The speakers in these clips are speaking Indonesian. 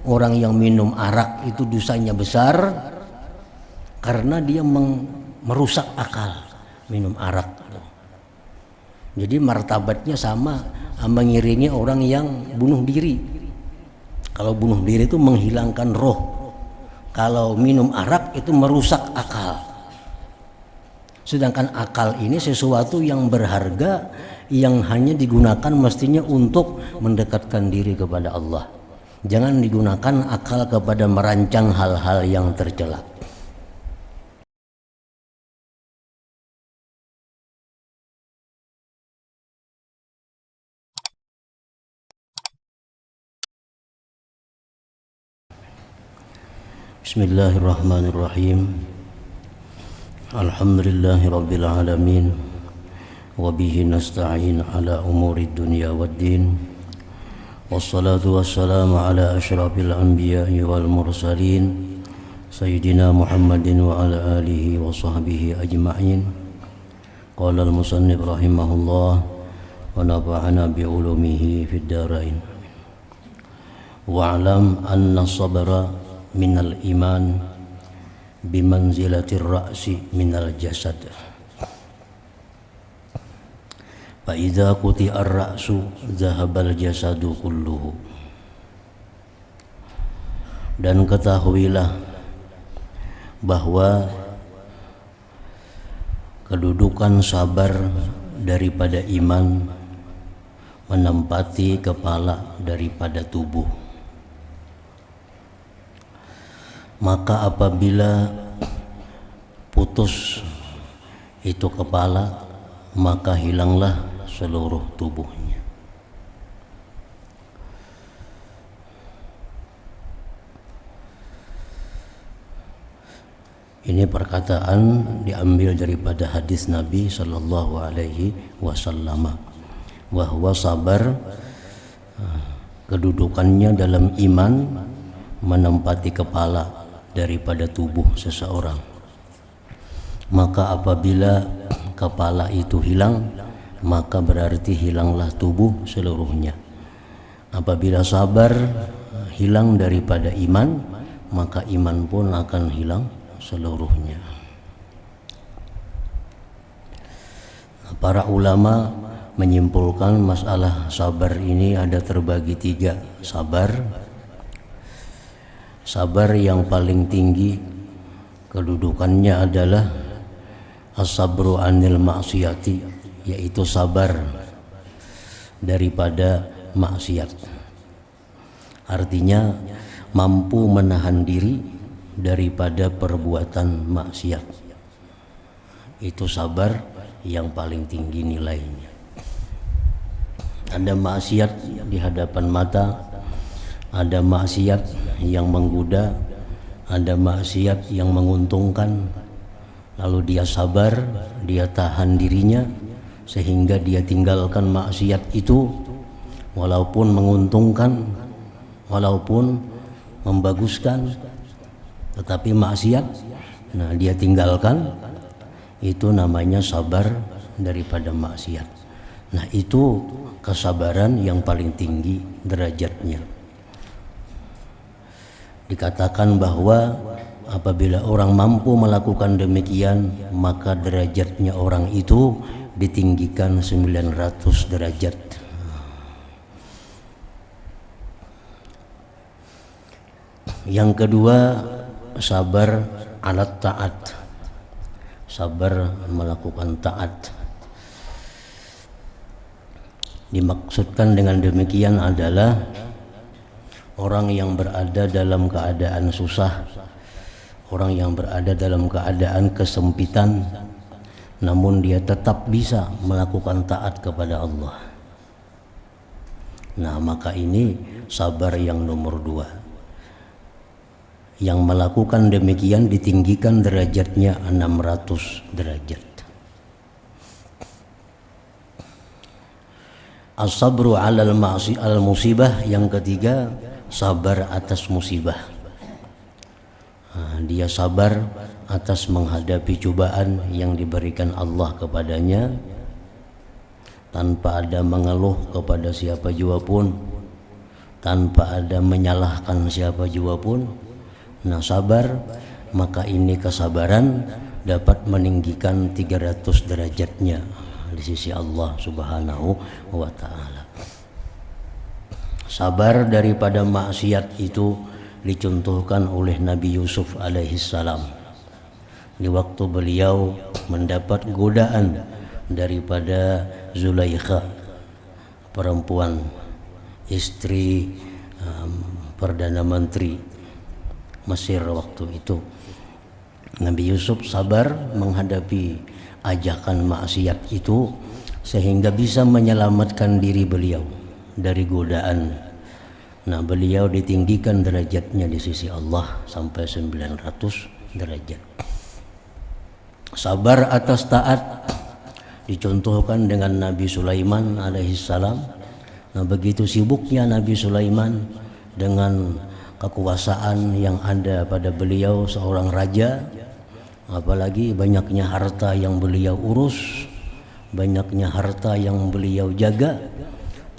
orang yang minum arak itu dosanya besar karena dia merusak akal minum arak. Jadi martabatnya sama mengiringi orang yang bunuh diri. Kalau bunuh diri itu menghilangkan roh, kalau minum arak itu merusak akal. Sedangkan akal ini sesuatu yang berharga yang hanya digunakan mestinya untuk mendekatkan diri kepada Allah. Jangan digunakan akal kepada merancang hal-hal yang tercela. Bismillahirrahmanirrahim. Alhamdulillahi rabbil alamin. Wa bihi nasta'in ala umuri dunya waddin. Wassalatu wassalamu ala asyrafil anbiya'i wal mursalin Sayyidina Muhammadin wa ala alihi wa sahbihi ajma'in. Qala al-musannif rahimahullah wa nafa'ana bi'ulumihi fid darain. Wa'lam anna sabra minal iman bimanzilatir ra'si minal jasad. Fa idza quti'ar ra'su zahabal jasadu kulluhu. Dan ketahuilah bahwa kedudukan sabar daripada iman menempati kepala daripada tubuh. Maka apabila putus itu kepala, maka hilanglah seluruh tubuhnya. Ini perkataan diambil daripada hadis Nabi sallallahu alaihi wasallam bahwa sabar kedudukannya dalam iman menempati kepala daripada tubuh seseorang. Maka apabila kepala itu hilang, maka berarti hilanglah tubuh seluruhnya. Apabila sabar hilang daripada iman, maka iman pun akan hilang seluruhnya. Para ulama menyimpulkan masalah sabar ini ada terbagi tiga. Sabar yang paling tinggi kedudukannya adalah as-sabru anil ma'siyati, yaitu sabar daripada maksiat. Artinya mampu menahan diri daripada perbuatan maksiat. Itu sabar yang paling tinggi nilainya. Ada maksiat di hadapan mata, ada maksiat yang menggoda, ada maksiat yang menguntungkan, lalu dia sabar, dia tahan dirinya sehingga dia tinggalkan maksiat itu walaupun menguntungkan, walaupun membaguskan, tetapi maksiat, nah dia tinggalkan. Itu namanya sabar daripada maksiat. Nah itu kesabaran yang paling tinggi derajatnya. Dikatakan bahwa apabila orang mampu melakukan demikian, maka derajatnya orang itu ditinggikan 900 derajat. Yang kedua, sabar alat taat. Sabar melakukan taat. Dimaksudkan dengan demikian adalah orang yang berada dalam keadaan susah, orang yang berada dalam keadaan kesempitan, namun dia tetap bisa melakukan taat kepada Allah. Nah, maka ini sabar yang nomor dua. Yang melakukan demikian ditinggikan derajatnya 600 derajat. As-sabru 'alal musibah, yang ketiga sabar atas musibah. Dia sabar atas menghadapi cobaan yang diberikan Allah kepadanya tanpa ada mengeluh kepada siapa jua pun, tanpa ada menyalahkan siapa jua pun. Nah, sabar, maka ini kesabaran dapat meninggikan 300 derajatnya di sisi Allah Subhanahu wa taala. Sabar daripada maksiat itu dicontohkan oleh Nabi Yusuf alaihissalam di waktu beliau mendapat godaan daripada Zulaikha, perempuan istri Perdana Menteri Mesir waktu itu. Nabi Yusuf sabar menghadapi ajakan maksiat itu sehingga bisa menyelamatkan diri beliau dari godaan. Nah, beliau ditinggikan derajatnya di sisi Allah sampai 900 derajat. Sabar atas taat dicontohkan dengan Nabi Sulaiman alaihissalam. Nah, begitu sibuknya Nabi Sulaiman dengan kekuasaan yang ada pada beliau seorang raja, apalagi banyaknya harta yang beliau urus, banyaknya harta yang beliau jaga,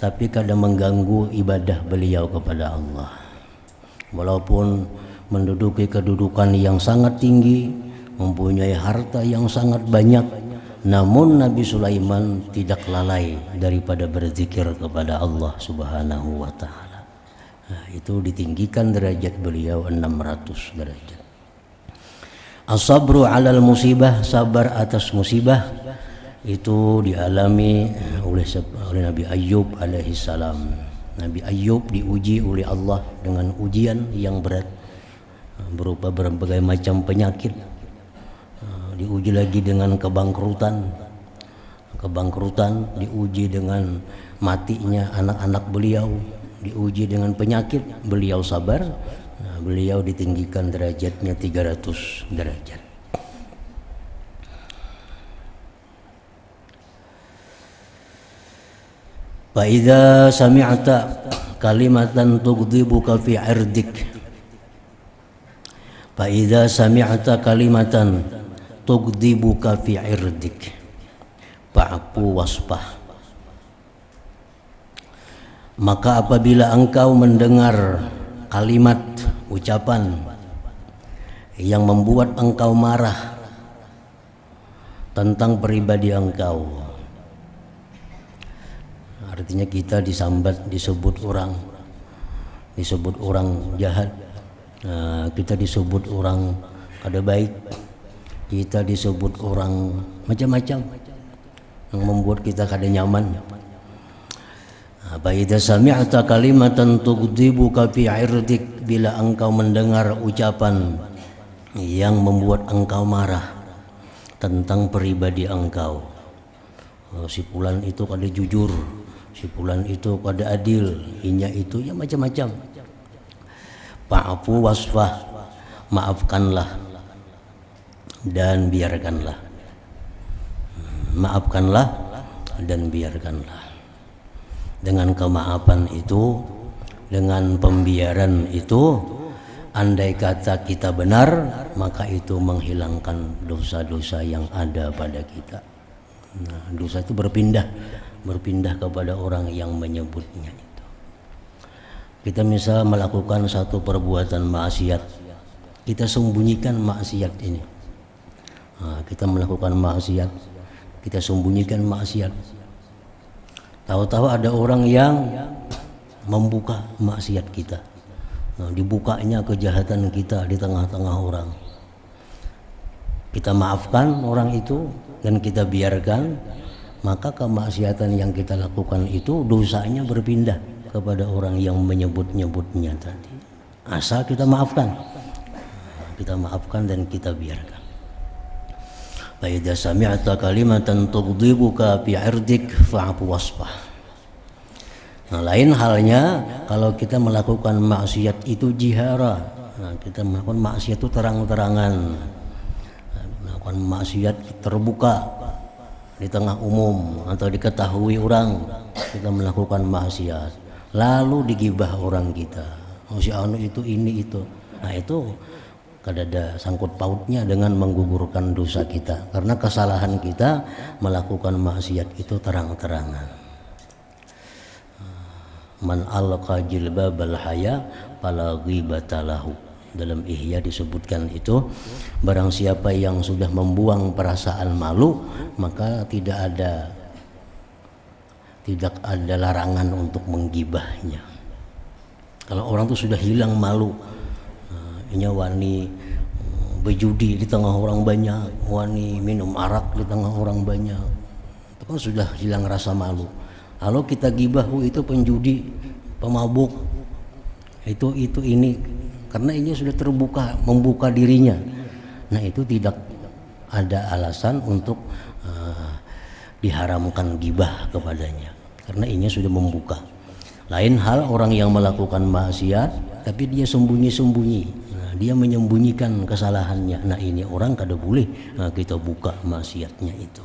tapi kadang mengganggu ibadah beliau kepada Allah. Walaupun menduduki kedudukan yang sangat tinggi, mempunyai harta yang sangat banyak, namun Nabi Sulaiman tidak lalai daripada berzikir kepada Allah Subhanahu wa taala. Nah, itu ditinggikan derajat beliau 600 derajat. As-sabru 'alal musibah, sabar atas musibah, itu dialami oleh Nabi Ayyub alaihissalam. Nabi Ayyub diuji oleh Allah dengan ujian yang berat berupa berbagai macam penyakit. Diuji lagi dengan kebangkrutan, diuji dengan matinya anak-anak beliau, diuji dengan penyakit, beliau sabar. Nah, beliau ditinggikan derajatnya 300 derajat. Fa idza sami'ta kalimatan tughdibuka fi 'irdik, fa idza sami'ta kalimatan tughdibuka fi 'irdik fa'fu wasfah. Maka apabila engkau mendengar kalimat ucapan yang membuat engkau marah tentang pribadi engkau, artinya kita disambat, disebut orang jahat, kita disebut orang kada baik, kita disebut orang macam-macam yang membuat kita kada nyaman. Fa idza sami'ta kalimatan tughdibuka fi 'irdik, bila engkau mendengar ucapan yang membuat engkau marah tentang pribadi engkau, si fulan itu kada jujur, si fulan itu kada adil, inya itu ya macam-macam. Fa'fu wasfah, maafkanlah dan biarkanlah. Maafkanlah dan biarkanlah. Dengan kemaafan itu, dengan pembiaran itu, andai kata kita benar, maka itu menghilangkan dosa-dosa yang ada pada kita. Nah, dosa itu berpindah kepada orang yang menyebutnya itu. Kita misal melakukan satu perbuatan maksiat, kita sembunyikan maksiat ini. Nah, kita melakukan maksiat, kita sembunyikan maksiat. Tahu-tahu ada orang yang membuka maksiat kita. Nah, dibukanya kejahatan kita di tengah-tengah orang. Kita maafkan orang itu dan kita biarkan, maka kemaksiatan yang kita lakukan itu dosanya berpindah kepada orang yang menyebut-nyebutnya tadi. Asal kita maafkan. Kita maafkan dan kita biarkan. Fa idza sami'ta kalimatan tughdibuka fi 'irdik fa'fu wasfah. Nah, lain halnya kalau kita melakukan maksiat itu jihara. Nah, kita melakukan maksiat itu terang-terangan. Melakukan maksiat terbuka di tengah umum atau diketahui orang kita melakukan maksiat. Lalu digibah orang kita. Oh, si anu itu ini itu. Nah, itu kada ada sangkut pautnya dengan menggugurkan dosa kita, karena kesalahan kita melakukan maksiat itu terang-terangan. Man alqa jilbabal haya fala ghibata lahu. Dalam Ihya disebutkan itu, barang siapa yang sudah membuang perasaan malu, maka tidak ada larangan untuk menggibahnya. Kalau orang itu sudah hilang malu, ini wani berjudi di tengah orang banyak, wani minum arak di tengah orang banyak, itu kan sudah hilang rasa malu. Kalau kita gibah, itu penjudi, pemabuk, itu ini, karena ini sudah membuka dirinya. Nah, itu tidak ada alasan untuk diharamkan gibah kepadanya, karena ini sudah membuka. Lain hal orang yang melakukan maksiat tapi dia sembunyi-sembunyi, dia menyembunyikan kesalahannya. Nah, ini orang kada boleh kita buka maksiatnya itu.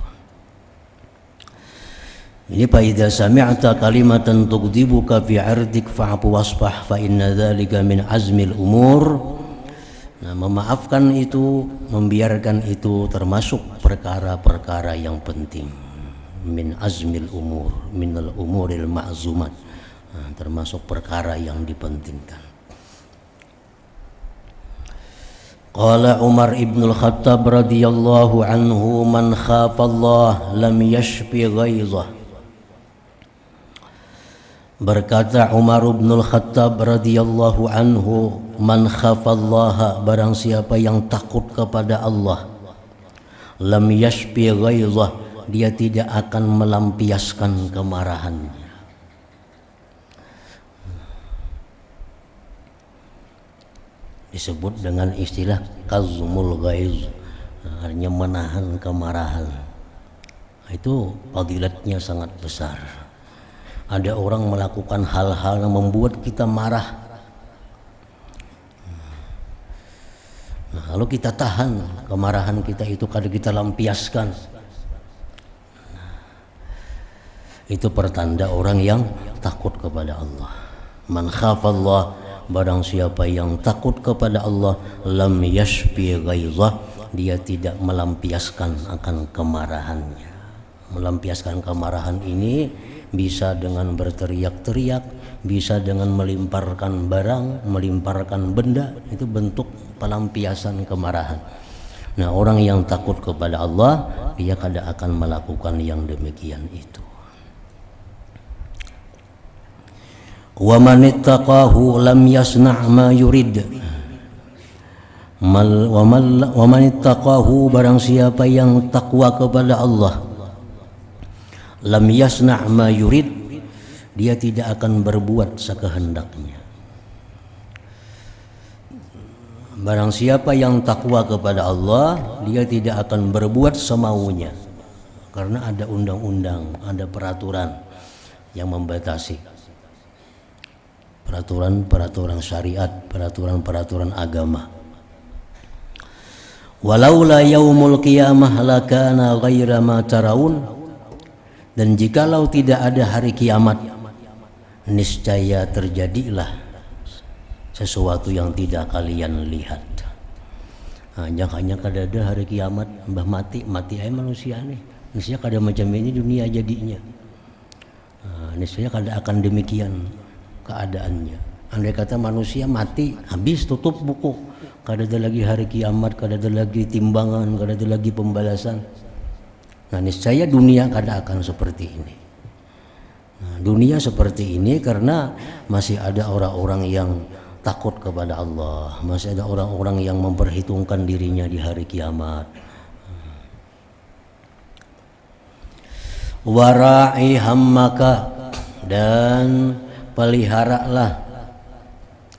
Ini fa idza sami'ta kalimatan tughdibuka fi 'irdik fa'fu wasfah fa inna dzalika min azmil umur. Nah, memaafkan itu, membiarkan itu termasuk perkara-perkara yang penting. Min azmil umur, minal umuril ma'zumat. Nah, termasuk perkara yang dipentingkan. Qala Umar ibn al-Khattab radhiyallahu anhu, man khafa Allah lam yashfi ghaizah. Berkata Umar bin Al-Khattab radhiyallahu anhu, man khafallaha, barang siapa yang takut kepada Allah, lam yashfi ghaizah, dia tidak akan melampiaskan kemarahannya. Disebut dengan istilah kazmul ghaiz, artinya menahan kemarahan. Itu fadilatnya sangat besar. Ada orang melakukan hal-hal yang membuat kita marah. Nah, kalau kita tahan kemarahan kita itu, kalau kita lampiaskan, itu pertanda orang yang takut kepada Allah. Man khafallah, barang siapa yang takut kepada Allah, lam yashfi ghaizah, dia tidak melampiaskan akan kemarahannya. Melampiaskan kemarahan ini bisa dengan berteriak-teriak, bisa dengan melimparkan barang, melimparkan benda, itu bentuk pelampiasan kemarahan. Nah, orang yang takut kepada Allah, dia kada akan melakukan yang demikian itu. Wa man ittaqahu lam yasna' ma yurid. Wa man ittaqahu, barang siapa yang takwa kepada Allah, lam yasna' ma yurid, dia tidak akan berbuat sekehendaknya. Barang siapa yang takwa kepada Allah, dia tidak akan berbuat semaunya, karena ada undang-undang, ada peraturan yang membatasi. Peraturan syariat, peraturan agama. Walaula yaumul qiyamah lakana ghaira ma taraun. Dan jikalau tidak ada hari kiamat, niscaya terjadilah sesuatu yang tidak kalian lihat. Hanya kada ada hari kiamat, mbah mati aja manusia nih. Niscaya kada macam ini dunia jadinya. Niscaya kada akan demikian keadaannya. Andai kata manusia mati, habis tutup buku, kada ada lagi hari kiamat, kada ada lagi timbangan, kada ada lagi pembalasan. Nah, niscaya dunia kada akan seperti ini. Nah, dunia seperti ini karena masih ada orang-orang yang takut kepada Allah, masih ada orang-orang yang memperhitungkan dirinya di hari kiamat. Wara'i hammaka, dan peliharalah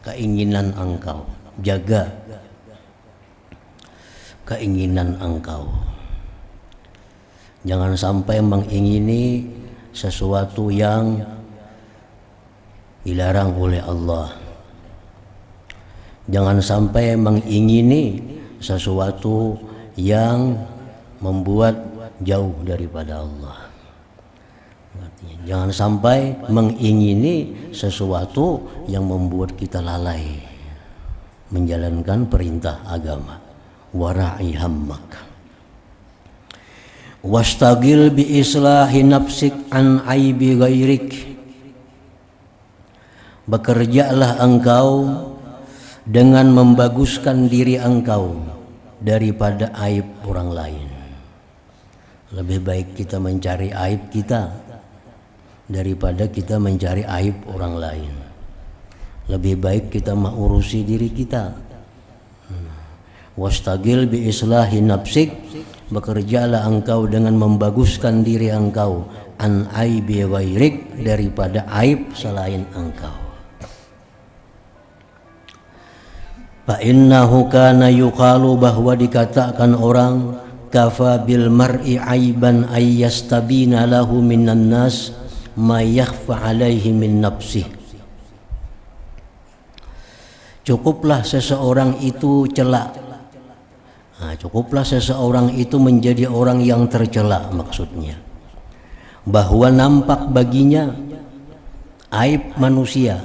keinginan engkau, jaga keinginan engkau. Jangan sampai mengingini sesuatu yang dilarang oleh Allah. Jangan sampai mengingini sesuatu yang membuat jauh daripada Allah. Jangan sampai mengingini sesuatu yang membuat kita lalai menjalankan perintah agama. Wara'i hammak. Wastagil bi islahi nafsik an aibi ghairik. bekerjalah engkau dengan membaguskan diri engkau daripada aib orang lain. Lebih baik kita mencari aib kita daripada kita mencari aib orang lain. Lebih baik kita mengurusi diri kita. Wastagil bi islahi nafsik, bekerjalah engkau dengan membaguskan diri engkau an aibi ghairik, daripada aib selain engkau. Fa innahu kana yuqalu, bahwa dikatakan orang, kafa bil mar'i aiban ay yastabina lahu minan nas ma yakhfa alaihi min nafsih. Cukuplah seseorang itu celak. Cukuplah seseorang itu menjadi orang yang tercela, maksudnya bahwa nampak baginya aib manusia,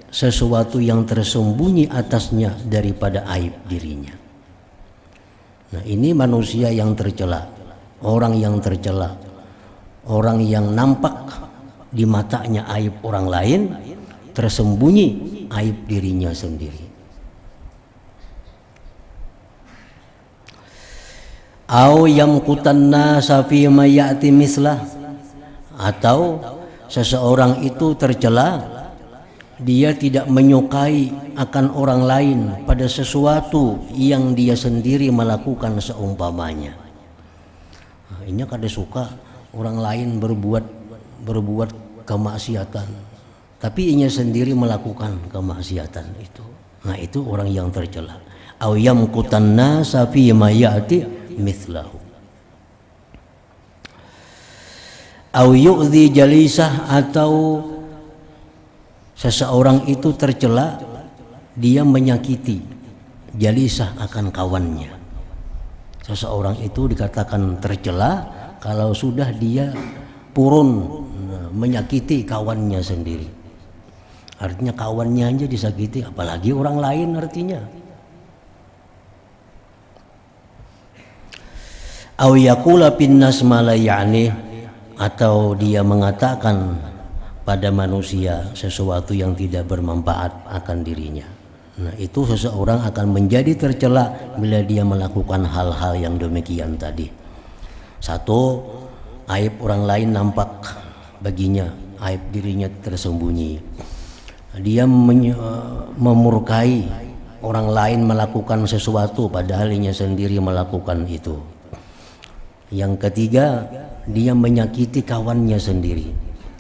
sesuatu yang tersembunyi atasnya daripada aib dirinya. Nah, ini manusia yang tercela, orang yang tercela, orang yang nampak di matanya aib orang lain, tersembunyi aib dirinya sendiri. Au yamqutan nasa fi ma ya'ti mislah, atau seseorang itu tercela, dia tidak menyukai akan orang lain pada sesuatu yang dia sendiri melakukan seumpamanya. Ini kada suka orang lain berbuat kemaksiatan, tapi inya sendiri melakukan kemaksiatan itu. Nah, itu orang yang tercela. Au yamqutan nasa fi ma ya'ti mislahu. Au yu'dhi jalisah, atau seseorang itu tercela, dia menyakiti jalisah akan kawannya. Seseorang itu dikatakan tercela kalau sudah dia purun menyakiti kawannya sendiri. Artinya kawannya aja disakiti, apalagi orang lain artinya. Au yaqula pinnas ma la ya'ni, atau dia mengatakan pada manusia sesuatu yang tidak bermanfaat akan dirinya. Nah, itu seseorang akan menjadi tercela bila dia melakukan hal-hal yang demikian tadi. Satu, aib orang lain nampak baginya, aib dirinya tersembunyi. Dia memurkai orang lain melakukan sesuatu padahal dirinya sendiri melakukan itu. Yang ketiga, dia menyakiti kawannya sendiri.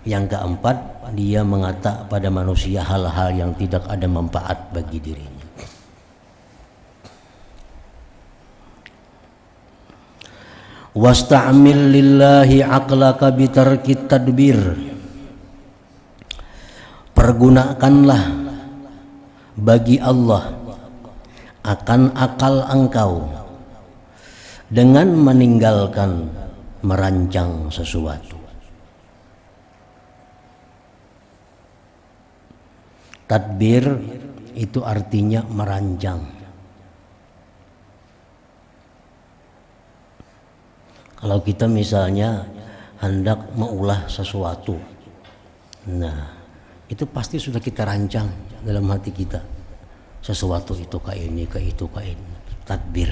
Yang keempat, dia mengata pada manusia hal-hal yang tidak ada manfaat bagi dirinya. Wasta'mil lillahi aqlaka bitarkit tadbir. Pergunakanlah bagi Allah akan akal engkau dengan meninggalkan merancang sesuatu. Tadbir itu artinya merancang. Kalau kita misalnya hendak mengulah sesuatu, nah itu pasti sudah kita rancang dalam hati kita. Sesuatu itu kayak ini, kayak itu, kayak ini. Tadbir.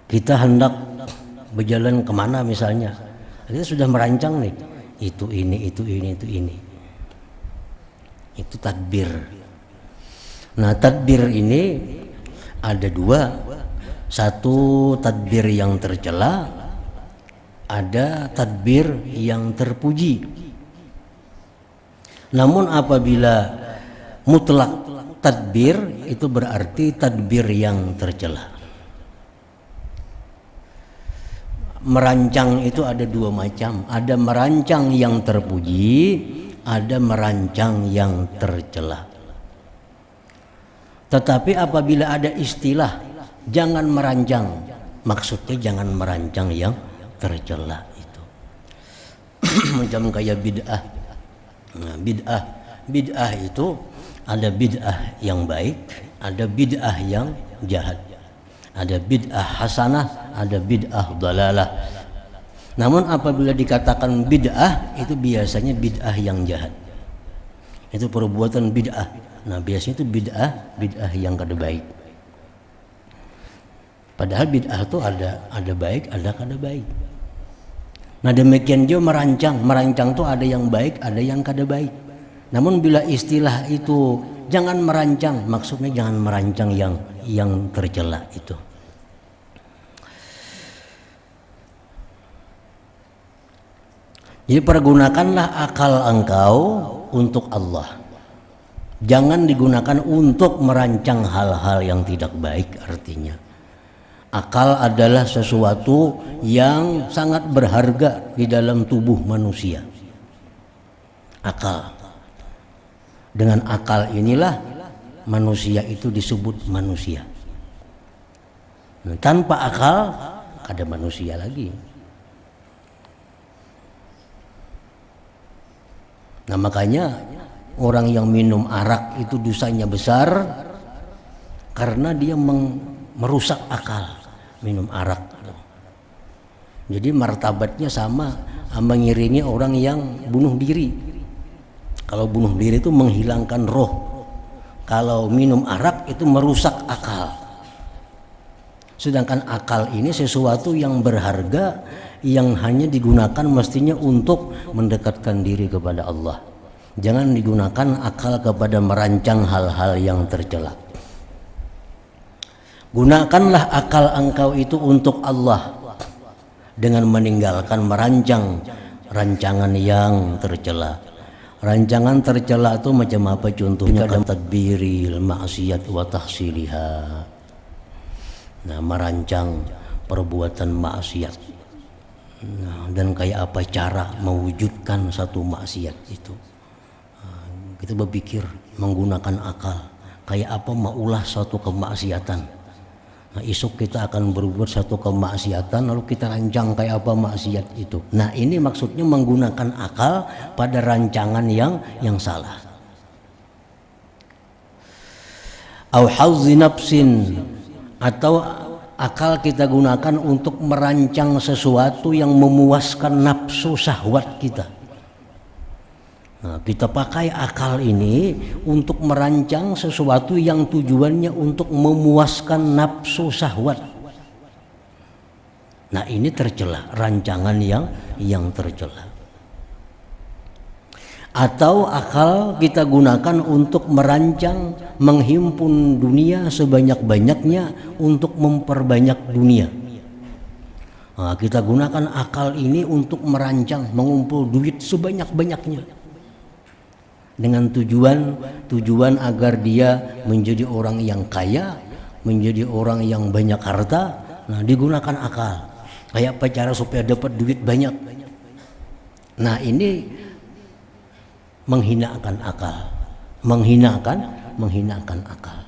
Kita hendak berjalan kemana misalnya, kita sudah merancang nih, itu ini, itu ini, itu ini. Itu tadbir. Nah, tadbir ini ada dua. Satu, tadbir yang tercela, ada tadbir yang terpuji. Namun apabila mutlak tadbir, itu berarti tadbir yang tercela. Merancang itu ada dua macam, ada merancang yang terpuji, ada merancang yang tercela. Tetapi apabila ada istilah jangan merancang, maksudnya jangan merancang yang tercela itu. Macam kayak bid'ah. Nah, bid'ah itu ada bid'ah yang baik, ada bid'ah yang jahat. Ada bid'ah hasanah, ada bid'ah dalalah. Namun apabila dikatakan bid'ah, itu biasanya bid'ah yang jahat. Itu perbuatan bid'ah. Nah biasanya itu bid'ah yang kada baik. Padahal bid'ah itu ada baik, ada kada baik. Nah demikian juga merancang itu ada yang baik, ada yang kada baik. Namun bila istilah itu jangan merancang, maksudnya jangan merancang yang tercela itu. Jadi pergunakanlah akal engkau untuk Allah. Jangan digunakan untuk merancang hal-hal yang tidak baik artinya. Akal adalah sesuatu yang sangat berharga di dalam tubuh manusia. Akal. Dengan akal inilah manusia itu disebut manusia. Nah, tanpa akal ada manusia lagi. Nah makanya orang yang minum arak itu dosanya besar karena dia merusak akal minum arak. Jadi martabatnya sama mengiringi orang yang bunuh diri. Kalau bunuh diri itu menghilangkan roh. Kalau minum arak itu merusak akal. Sedangkan akal ini sesuatu yang berharga yang hanya digunakan mestinya untuk mendekatkan diri kepada Allah. Jangan digunakan akal kepada merancang hal-hal yang tercela. Gunakanlah akal engkau itu untuk Allah dengan meninggalkan merancang rancangan yang tercela. Rancangan tercela itu macam apa contohnya? Tadbiril maksiat wa tahsiliha. Nah, merancang perbuatan maksiat. Nah, dan kayak apa cara mewujudkan satu maksiat itu. Kita berpikir menggunakan akal. Kayak apa maulah satu kemaksiatan. Nah, esok kita akan berbuat satu kemaksiatan lalu kita rancang kayak apa maksiat itu. Nah, ini maksudnya menggunakan akal pada rancangan yang salah. Au hazzi nafsin, atau akal kita gunakan untuk merancang sesuatu yang memuaskan nafsu syahwat kita. Nah, kita pakai akal ini untuk merancang sesuatu yang tujuannya untuk memuaskan nafsu syahwat. Nah, ini tercela, rancangan yang tercela. Atau akal kita gunakan untuk merancang menghimpun dunia sebanyak-banyaknya untuk memperbanyak dunia. Nah, kita gunakan akal ini untuk merancang mengumpul duit sebanyak-banyaknya dengan tujuan agar dia menjadi orang yang kaya, menjadi orang yang banyak harta. Nah, digunakan akal. Kayak apa cara supaya dapat duit banyak? Nah, ini menghinakan akal, menghinakan akal.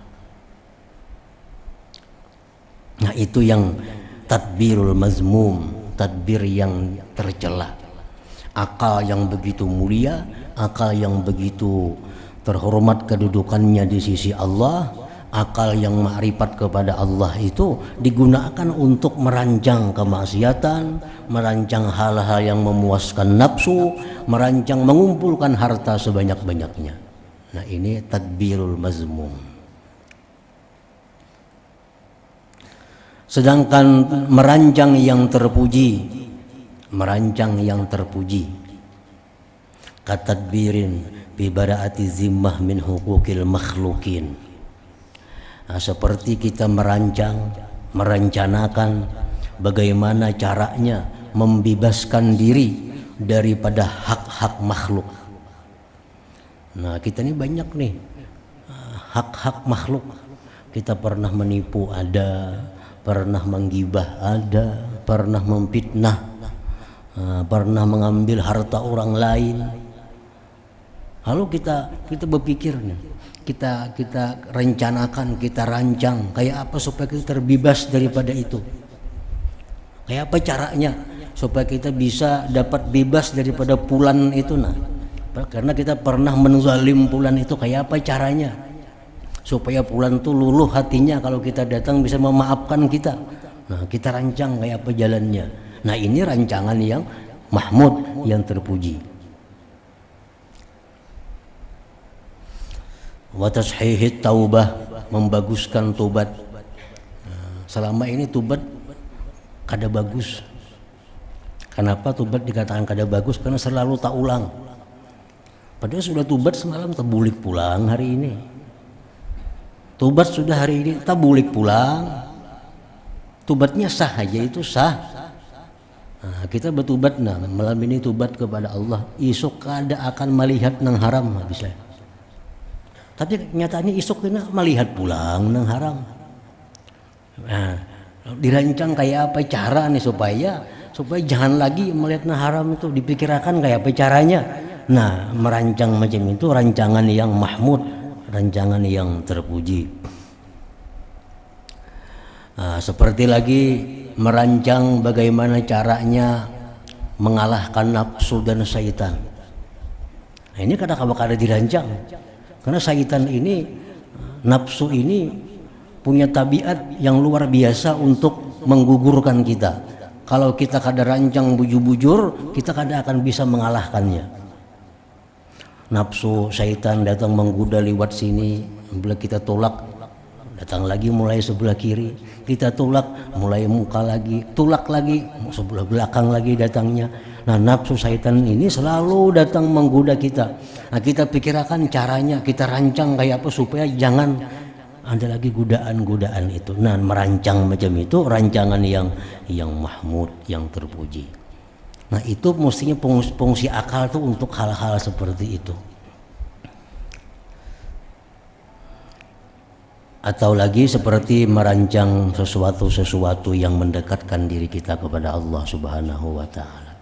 Nah, itu yang tadbirul mazmum, tadbir yang tercela. Akal yang begitu mulia, akal yang begitu terhormat kedudukannya di sisi Allah, akal yang ma'rifat kepada Allah itu digunakan untuk merancang kemaksiatan, merancang hal-hal yang memuaskan nafsu, merancang mengumpulkan harta sebanyak-banyaknya. Nah, ini tadbirul mazmum. Sedangkan merancang yang terpuji, katadbirin bi bara'ati zimmah min hukukil makhlukin. Nah, seperti kita merencanakan bagaimana caranya membebaskan diri daripada hak-hak makhluk. Nah, kita ini banyak nih hak-hak makhluk. Kita pernah menipu ada, pernah menggibah ada, pernah memfitnah, pernah mengambil harta orang lain. Lalu kita berpikir nih, kita rencanakan, kita rancang kayak apa supaya kita terbebas daripada itu. Kayak apa caranya supaya kita bisa dapat bebas daripada pulan itu. Nah, karena kita pernah menzalim pulan itu, kayak apa caranya supaya pulan itu luluh hatinya kalau kita datang bisa memaafkan kita. Nah, kita rancang kayak apa jalannya. Nah, ini rancangan yang mahmud, yang terpuji. wa tashihit taubah, membaguskan tobat. Selama ini tobat kada bagus. Kenapa tobat dikatakan kada bagus? Karena selalu tak ulang. Padahal sudah tobat semalam terbulik pulang hari ini. Tobat sudah hari ini terbulik pulang. Tobatnya sah aja, itu sah. Nah, kita bertobat malam ini tobat kepada Allah. Esok kada akan melihat nang haram bisa. Tapi kenyataannya esok kena melihat pulang nang haram. Nah, dirancang kayak apa cara nih supaya jangan lagi melihat nang haram itu, dipikirkan kayak apa caranya. Nah, merancang macam itu rancangan yang mahmud, rancangan yang terpuji. Nah, seperti lagi merancang bagaimana caranya mengalahkan nafsu dan syaitan. Nah, ini kadang-kadang kada dirancang. Karena syaitan ini, nafsu ini punya tabiat yang luar biasa untuk menggugurkan kita. Kalau kita kada rancang bujur-bujur, kita kada akan bisa mengalahkannya. Nafsu syaitan datang menggoda lewat sini, bila kita tolak datang lagi mulai sebelah kiri, kita tolak mulai muka lagi, tolak lagi sebelah belakang lagi datangnya. Nah, nafsu syaitan ini selalu datang menggoda kita. Nah, kita pikirkan caranya, kita rancang kayak apa supaya jangan ada lagi godaan-godaan itu. Nah, merancang macam itu rancangan yang mahmud, yang terpuji. Nah, itu mestinya fungsi akal tuh untuk hal-hal seperti itu. Atau lagi seperti merancang sesuatu yang mendekatkan diri kita kepada Allah Subhanahu wa taala.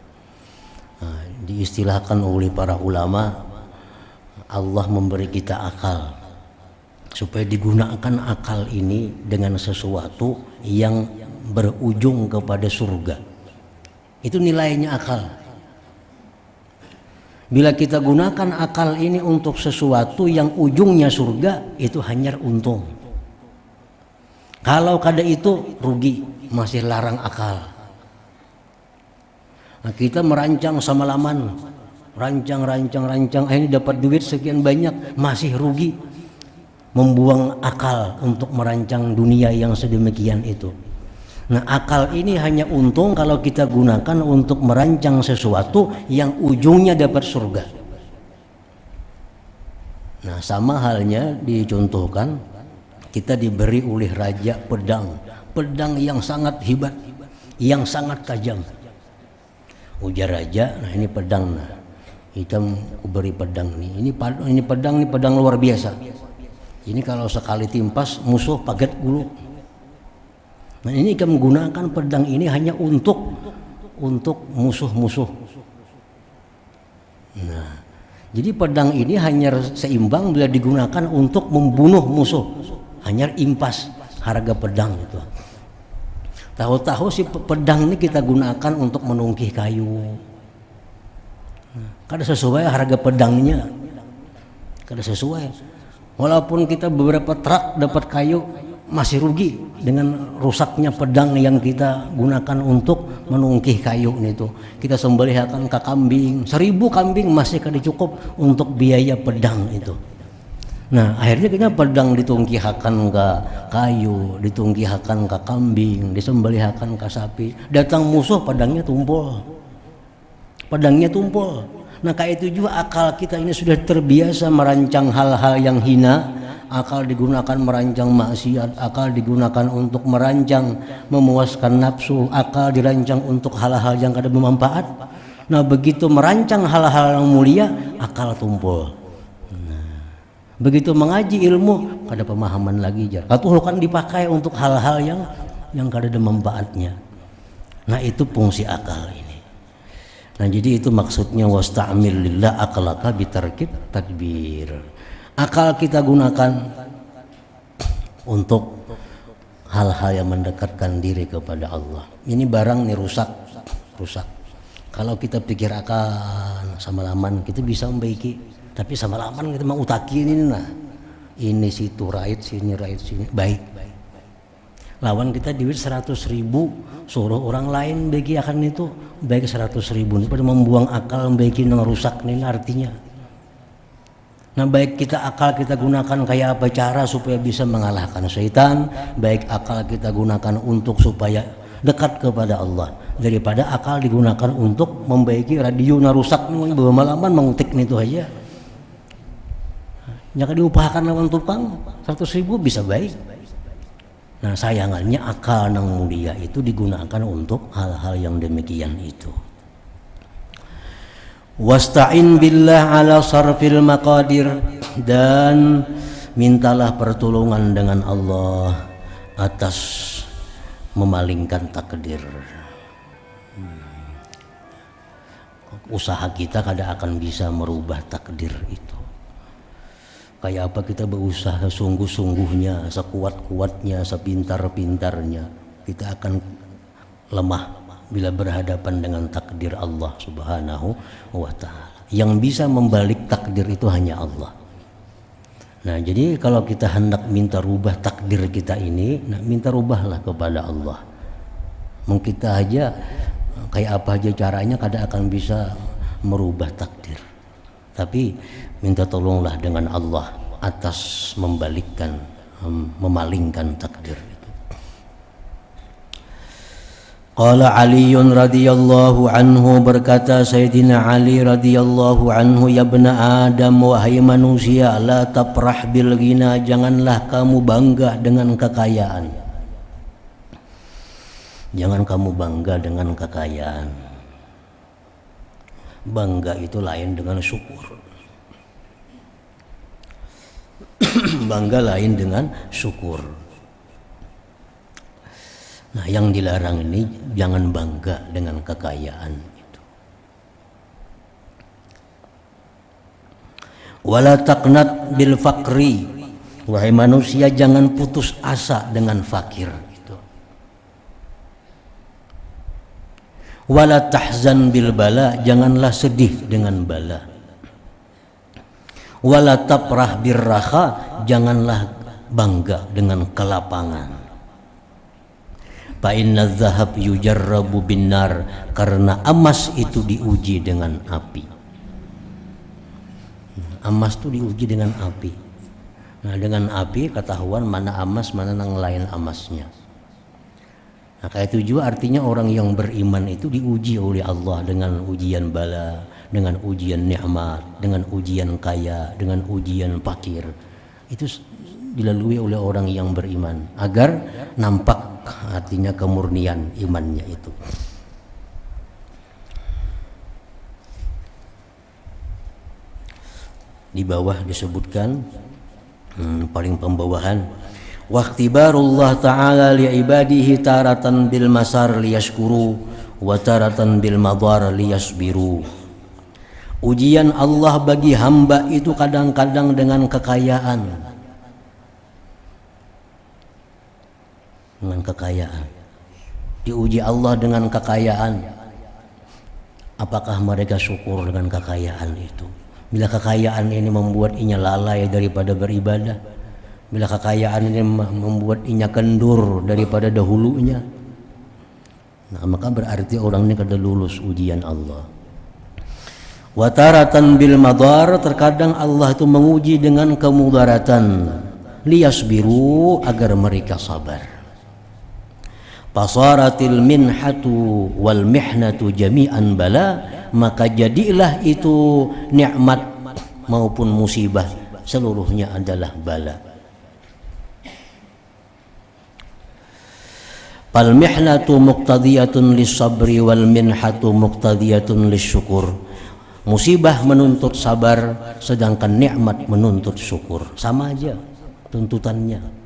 Nah, diistilahkan oleh para ulama, Allah memberi kita akal supaya digunakan akal ini dengan sesuatu yang berujung kepada surga. Itu nilainya akal. Bila kita gunakan akal ini untuk sesuatu yang ujungnya surga, itu hanya untung. Kalau kada itu rugi, masih larang akal. Nah, kita merancang semalaman, rancang, ini dapat duit sekian banyak, masih rugi. Membuang akal untuk merancang dunia yang sedemikian itu. Nah, akal ini hanya untung kalau kita gunakan untuk merancang sesuatu yang ujungnya dapat surga. Nah, sama halnya dicontohkan, kita diberi oleh raja pedang yang sangat hebat, yang sangat tajam. Ujar raja, nah ini pedang, nah hitam kuberi pedang nih, ini pedang luar biasa. Ini kalau sekali timpas musuh paget gulu. Nah, ini kita menggunakan pedang ini hanya untuk musuh-musuh. Nah, jadi pedang ini hanya seimbang bila digunakan untuk membunuh musuh. Hanya impas harga pedang itu. Tahu-tahu si pedang ini kita gunakan untuk menungkih kayu. Kada sesuai harga pedangnya. Kada sesuai. Walaupun kita beberapa truk dapat kayu, masih rugi dengan rusaknya pedang yang kita gunakan untuk menungkih kayu itu. Kita sembelihkan ke kambing, 1000 kambing masih kada cukup untuk biaya pedang itu. Nah, akhirnya kita pedang ditungkihakan ke kayu, ditungkihakan ke kambing, disembelihakan ke sapi. Datang musuh, pedangnya tumpul. Nah, kayak itu juga akal kita ini sudah terbiasa merancang hal-hal yang hina. Akal digunakan merancang maksiat, akal digunakan untuk merancang memuaskan nafsu, akal dirancang untuk hal-hal yang kada bermanfaat. Nah, begitu merancang hal-hal yang mulia, akal tumpul. Begitu mengaji ilmu, kada pemahaman lagi jar. Katuh kan dipakai untuk hal-hal yang kada ada manfaatnya. Nah, itu fungsi akal ini. Nah, jadi itu maksudnya wasta'mil lillah aqlaka bitarkib tadbir. Akal kita gunakan untuk hal-hal yang mendekatkan diri kepada Allah. Ini barang nih rusak. Kalau kita pikir akan semalaman, kita bisa membaiki. Tapi semalaman kita mau utakin ini situ right sini baik. Lawan kita duit 100.000, suruh orang lain bagi akan itu baik 100.000 ini pada membuang akal bagi yang rusak nih artinya. Nah, baik akal kita gunakan kayak apa cara supaya bisa mengalahkan syaitan, baik akal kita gunakan untuk supaya dekat kepada Allah, daripada akal digunakan untuk membaiki radio na rusak nih malaman mengutik itu aja. Jangan diupahakan lawan tukang 100.000 bisa baik. Nah, sayangannya akal yang mulia itu digunakan untuk hal-hal yang demikian itu. Wasta'in billah ala sarfil maqadir, dan mintalah pertolongan dengan Allah atas memalingkan takdir. Usaha kita kada akan bisa merubah takdir itu. Kayak apa kita berusaha sungguh-sungguhnya, sekuat-kuatnya, sepintar-pintarnya, kita akan lemah bila berhadapan dengan takdir Allah Subhanahu wa ta'ala. Yang bisa membalik takdir itu hanya Allah. Nah, jadi kalau kita hendak minta rubah takdir kita ini, nah, minta rubahlah kepada Allah. Mungkin kita aja kayak apa aja caranya kada akan bisa merubah takdir. Tapi minta tolonglah dengan Allah atas memalingkan takdir. Qala Aliun radhiyallahu anhu, berkata Sayyidina Ali radhiyallahu anhu, ya bna Adam, wahai manusia, la tafrah bil ghina, janganlah kamu bangga dengan kekayaan. Jangan kamu bangga dengan kekayaan. Bangga itu lain dengan syukur. Bangga lain dengan syukur. Nah, yang dilarang ini jangan bangga dengan kekayaan itu. Wala taqnat bil faqri, wahai manusia jangan putus asa dengan fakir itu. Wala tahzan bil bala, janganlah sedih dengan bala. Wala tafrah bir raha, janganlah bangga dengan kelapangan. Fa inna dzahab yujarrabu binnar, karena emas itu diuji dengan api. Emas itu diuji dengan api. Nah, dengan api ketahuan mana emas mana yang lain emasnya. Nah, kayak itu juga artinya orang yang beriman itu diuji oleh Allah dengan ujian bala, dengan ujian nikmat, dengan ujian kaya, dengan ujian fakir. Itu dilalui oleh orang yang beriman agar nampak artinya kemurnian imannya itu. Di bawah disebutkan paling pembawahan, waqtibarullah ta'ala li'ibadihi taratan bil masar liyashkuru wa taratan bil madar liyasbiru. Ujian Allah bagi hamba itu kadang-kadang dengan kekayaan. Dengan kekayaan. Diuji Allah dengan kekayaan. Apakah mereka syukur dengan kekayaan itu? Bila kekayaan ini membuat inya lalai daripada beribadah, bila kekayaan ini membuat inya kendur daripada dahulunya, nah maka berarti orang ini kada lulus ujian Allah. Wataratan bil madar, terkadang Allah itu menguji dengan kemudaratan, liyasbiru, agar mereka sabar. Pasaratil minhatu wal mihnatu jami'an bala, maka jadilah itu nikmat maupun musibah seluruhnya adalah bala. Fal mihnatu muqtadiyatun lis-sabri wal minhatu muqtadiyatun lis-syukur. Musibah menuntut sabar, sedangkan nikmat menuntut syukur. Sama aja tuntutannya.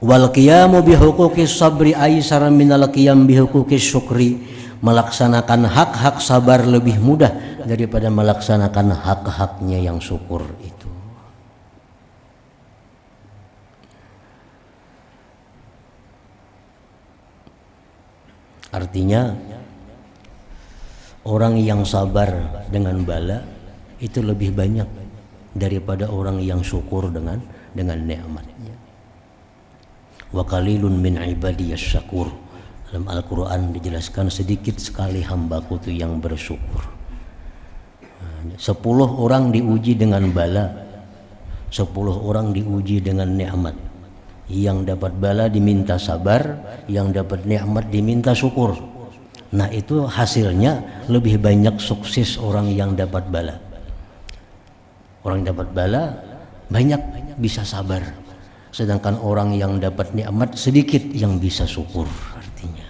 Wal qiyamu bi huquqis sabri aisar minal qiyam bi huquqis syukri, melaksanakan hak-hak sabar lebih mudah daripada melaksanakan hak-haknya yang syukur itu. Artinya orang yang sabar dengan bala itu lebih banyak daripada orang yang syukur dengan nikmatnya. Wa qalilun min ibadiyas syakur. Dalam Al-Quran dijelaskan sedikit sekali hambaku itu yang bersyukur. 10 orang diuji dengan bala, 10 orang diuji dengan nikmat. Yang dapat bala diminta sabar, yang dapat nikmat diminta syukur. Nah itu hasilnya lebih banyak sukses orang yang dapat bala. Orang yang dapat bala banyak bisa sabar, sedangkan orang yang dapat nikmat sedikit yang bisa syukur. Artinya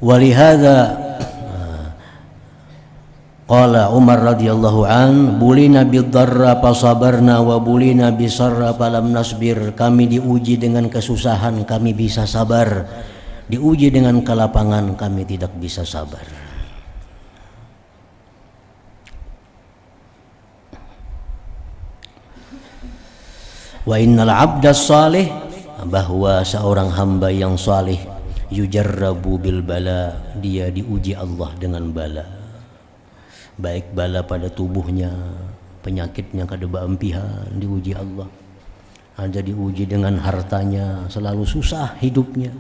walihada qala Umar radhiyallahu an bulina bid-dharra fasabarna wa bulina bisarra falam nasbir. Kami diuji dengan kesusahan, kami bisa sabar. Diuji dengan kelapangan, kami tidak bisa sabar. Wa innal 'abdas salih, bahwa seorang hamba yang salih yujarrabu bil bala, dia diuji Allah dengan bala. Baik bala pada tubuhnya, penyakitnya kada baempihan diuji Allah. Ada diuji dengan hartanya, selalu susah hidupnya.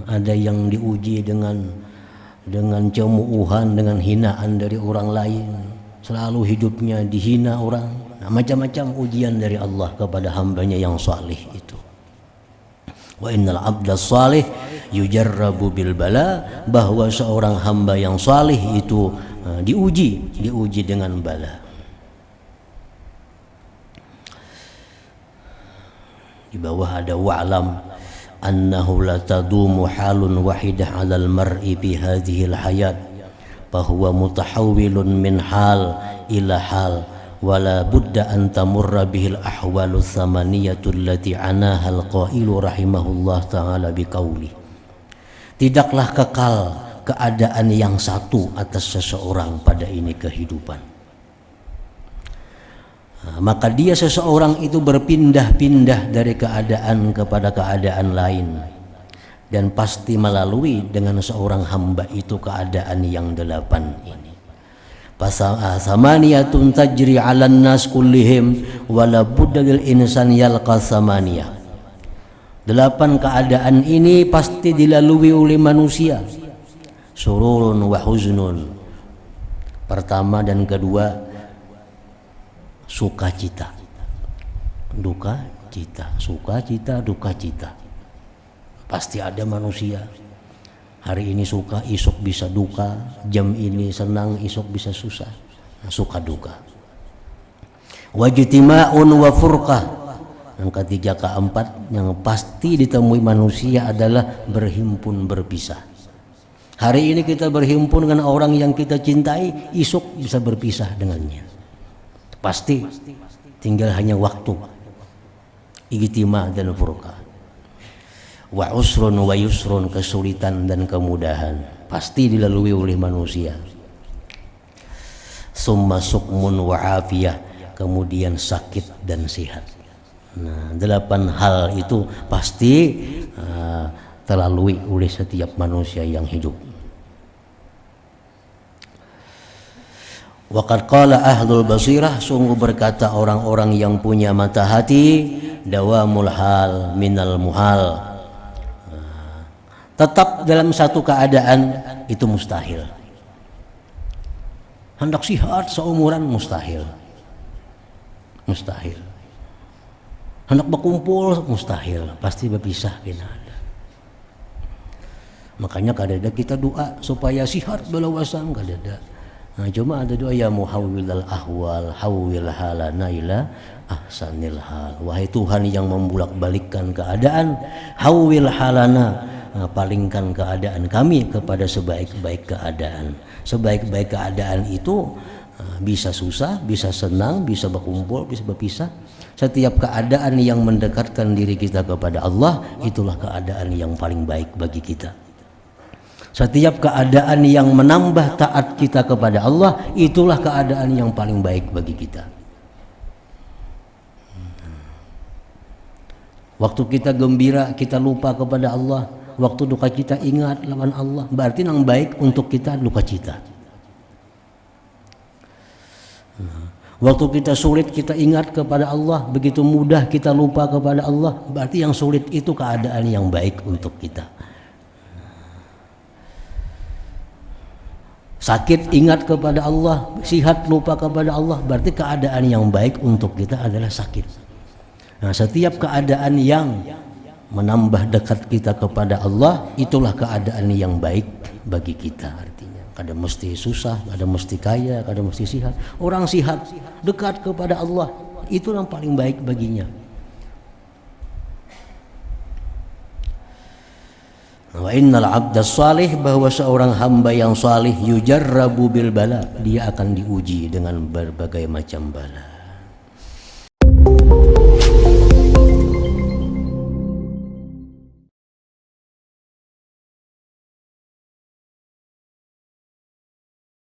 Ada yang diuji dengan cemuuhan, dengan hinaan dari orang lain, selalu hidupnya dihina orang. Nah, macam-macam ujian dari Allah kepada hambanya yang salih itu. Wa innal 'abdas salih yujarrabu bil bala, bahwa seorang hamba yang salih itu diuji dengan bala. Di bawah ada wa'lam annahu la tadumu halun wahidah 'alal mar'i bi hadhihi al hayat, bahwa mutahawwilun min hal ila hal wala budda an tamurra bihil ahwalu thamaniyatu allati anaha al-qailu rahimahullah ta'ala biqauli. Tidaklah kekal keadaan yang satu atas seseorang pada ini kehidupan. Maka dia seseorang itu berpindah-pindah dari keadaan kepada keadaan lain, dan pasti melalui dengan seorang hamba itu keadaan yang 8 ini. Samaniyatun tajri 'alan nas kullihim wala budda lil insan yalqa samaniyah. 8 keadaan ini pasti dilalui oleh manusia. Sururun wa huznun, pertama dan kedua sukacita, duka cita, sukacita, duka cita. Pasti ada manusia. Hari ini suka, esok bisa duka. Jam ini senang, esok bisa susah. Suka duka. Wajtima'un wa furqah. Yang ketiga, keempat yang pasti ditemui manusia adalah berhimpun berpisah. Hari ini kita berhimpun dengan orang yang kita cintai, esok bisa berpisah dengannya. Pasti. Tinggal hanya waktu. Ijtima' dan furqah. Wa usrun wa yusrun, kesulitan dan kemudahan pasti dilalui oleh manusia. Summa sukmun wa afiyah, kemudian sakit dan sehat. Nah, 8 hal itu pasti terlalui oleh setiap manusia yang hidup. Waqad qala ahlul basirah, sungguh berkata orang-orang yang punya mata hati, dawamul hal minal muhal. Tetap dalam satu keadaan itu mustahil. Hendak sihat seumuran mustahil. Mustahil. Hendak berkumpul mustahil, pasti berpisah kena ada. Makanya kadang-kadang kita doa supaya sihat belawasan kadang-kadang. Nah, cuma ada doa ya muhawwilal ahwal hawwil halana ila ahsanil hal. Wahai Tuhan yang membulak-balikkan keadaan, hawwil halana, palingkan keadaan kami kepada sebaik-baik keadaan. Sebaik-baik keadaan itu bisa susah, bisa senang, bisa berkumpul, bisa berpisah. Setiap keadaan yang mendekatkan diri kita kepada Allah, itulah keadaan yang paling baik bagi kita. Setiap keadaan yang menambah taat kita kepada Allah, itulah keadaan yang paling baik bagi kita. Waktu kita gembira, kita lupa kepada Allah. Waktu duka cita ingat lawan Allah, berarti yang baik untuk kita duka cita. Waktu kita sulit kita ingat kepada Allah, begitu mudah kita lupa kepada Allah, berarti yang sulit itu keadaan yang baik untuk kita. Sakit ingat kepada Allah, sihat lupa kepada Allah. Berarti keadaan yang baik untuk kita adalah sakit. Nah, setiap keadaan yang menambah dekat kita kepada Allah, itulah keadaan yang baik bagi kita. Artinya kadang mesti susah, kadang mesti kaya, kadang mesti sihat. Orang sihat dekat kepada Allah, itu yang paling baik baginya. Wa innal 'abda salih, bahwa seorang hamba yang salih yujarrabu bil bala, dia akan diuji dengan berbagai macam bala.